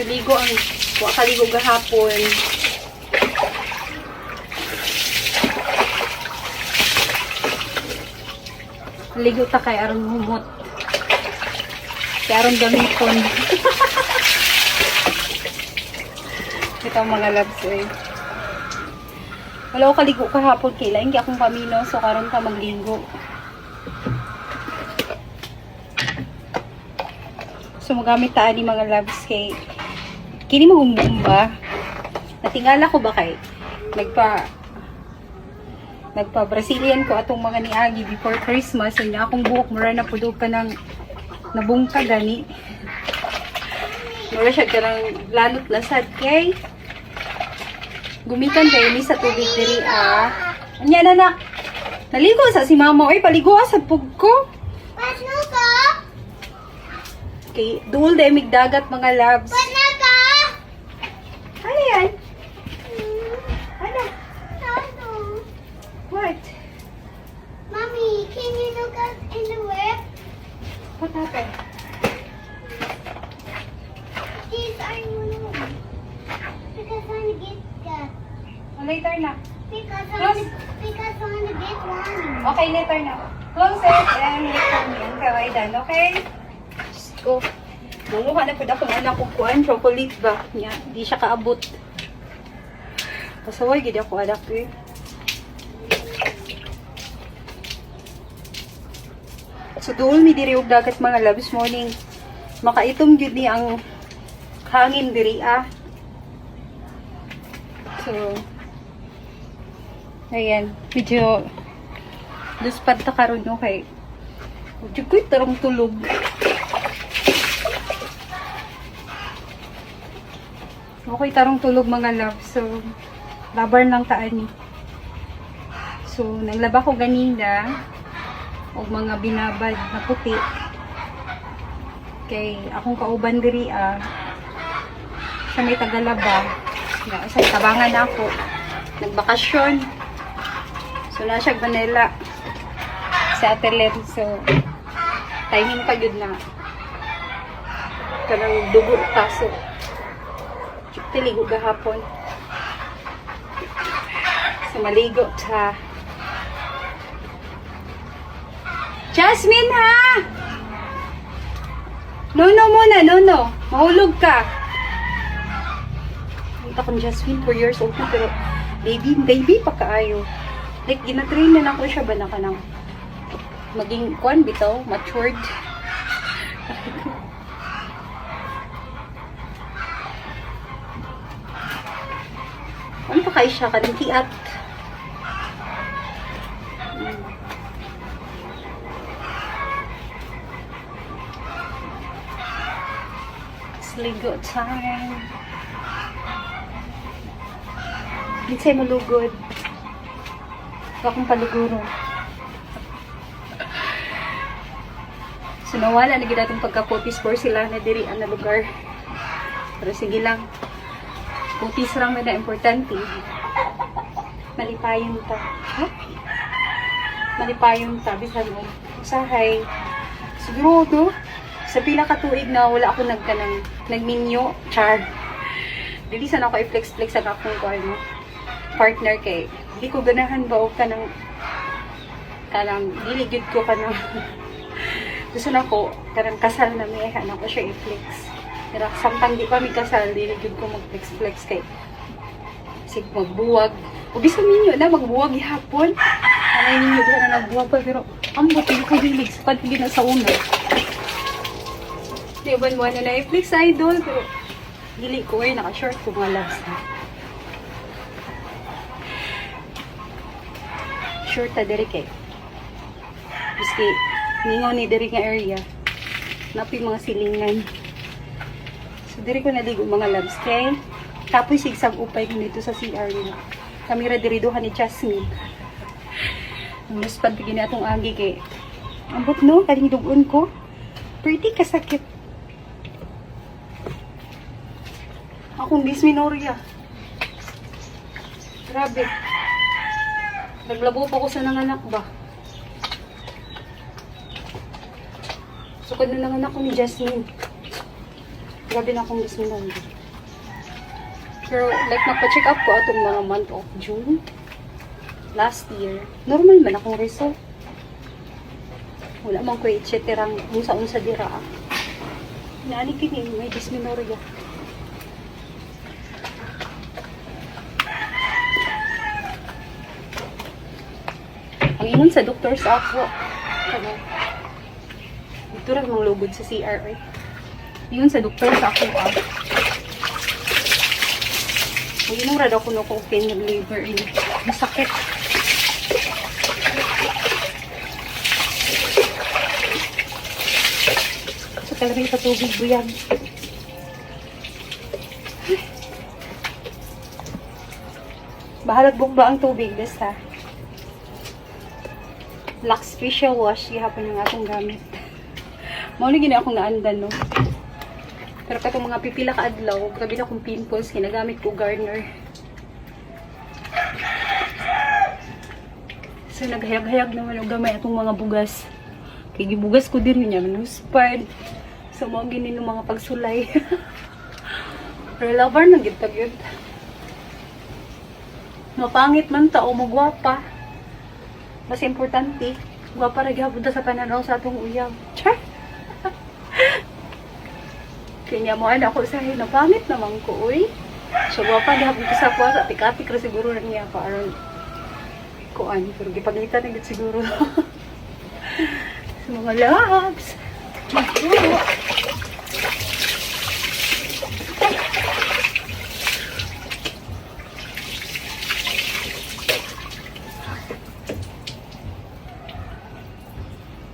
Ligo ang kaligo gahapon. Ligo ta kay aron humot. Kay aron gamiton. Ito mga loves eh. Wala ko kaligo kahapon kay lain kay akong pamino so karon ka magligo. So magamit ta ni mga loves kay kini magumbumba. Natingala ko ba kay nagpa Brazilian ko atong mga niagi before Christmas so niya akong buhok mura na pudog ka ng nabungka gani. Mura siya ka ng lanot lasad kay gumikan kayo ni sa tubig diri Anya na. Naligo sa si mama oy paligo sa pug ko. Pasno ka? Okay, duol day migdagat mga loves. Pasno ka? Ano yan? Ano? Ano? What? Mommy, can you look us in the whip? What happened? These are new. Because I want to get that. Later na. Because I Close. want to get one. Okay, later na. Close it and wait for me. Okay, done. Okay? Just go. Nanguha na po na kung anak ko kuhan. Chocolate ba? Niya. Di siya kaabot. Pasaway, gid ako anak ko eh. So, doon mi diri og dagat mga loves morning. Makaitom gyud ni ang hangin diri So, ayan. Medyo luspad ta karon no kay medyo ko'y tarong tulog. Okay, tarong tulog mga love. So, labar lang taan ni. So, naglaba ko ganina og mga binabad na puti. Kay akong kauban diri siya may tagalaba. Na sa tabangan ako. Nagbakasyon. So, na siya Manila sa Atelet. So, timing pa yun na kanang dugo kaso. Tiligo gahapon. So, maligo sa Jasmine, ha? No muna, no. Mahulog ka. Kita kong Jasmine, 4 years old na, pero baby pa kaayo. Like, ginatrain na ako siya ba na ka nang maging, kuan bitaw, matured. Ano pa kayo siya? Kanang kiat. Ligo time. Binsay malugod. Akong paluguro. So, nawala na gina itong pagka-putis for sila na diri na lugar. Pero sige lang. Putis lang na importante. Malipayon ta. Ha? Malipayon ta. Bisan mo. Usahay. Siguro to. Sa pila ka tuig na wala ako nagminyo, char. Dili sana ako i-flex-flex ang akong partner kay. Hindi ko ganahan ba o kanang dili gyud ko kanang gusto na ko kanang kasal na may na ko siya i-flex. Pero samtang di pa mi kasal, dili gyud ko mag-flex-flex kay. Sig magbuwag. O bisan minyo na magbuwag gihapon. Anay ninyo ba na nagbuwag pa pero ambot ko dilig sa pagpili na sa una. Di ba mo na i-flex idol pero dili ko ay naka-short ko mga loves na. Short ta diri kay. Biski ningaw ni diri nga area. Napi mga silingan. So diri ko naligo mga loves kay. Tapos sigsag upay ko dito sa CR nila. Kamera diri duha ni Jasmine. Mas pagtigin na atong agi kay. Ambot no, kaling dugon ko. Pretty kasakit. Akong dysmenorrhea. Grabe. Naglabo pa ko sa nanganak ba? Sukad na nanganak ko ni Jasmine. Grabe na akong gisminan. Pero like nagpa-check up ko atong mga month of June last year. Normal man akong result. Wala man ko etcetera unsa-unsa dira. Naani kini may dysmenorrhea. Ang ingon sa doktor sa ako, ano, ito rin mga lugod sa CR, eh. Ingon sa doktor sa ako, ang inong rad ako no kung pain ng liver, masakit. So, talagang sa tubig ko yan. Bahalag bukba ang tubig, basta. Lux facial wash, gihapon yung akong gamit. Mauli gina akong naandan, no? Pero katong mga pipila ka adlaw, grabe na akong pimples, ginagamit ko Garnier. So, naghayag-hayag naman ang gamay atong mga bugas. Kaya gibugas ko din niya, manuspad. So, mga ginin ng mga pagsulay. Pero lover na gitag-git. Mapangit man tao, magwapa. Mas importante, gwapa rin gihapon ta sa pananaw sa atong uyab. Char! Kanya mo ana ako sa napangit naman ko, uy. So, gwapa gihapon ko sa kuwa, sa tik-atik ra siguro na niya pa. Aron, kuan, pero gipaglitan na gid siguro. Sa mga labs.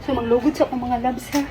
So, maglugod sa akong mga labs, ha.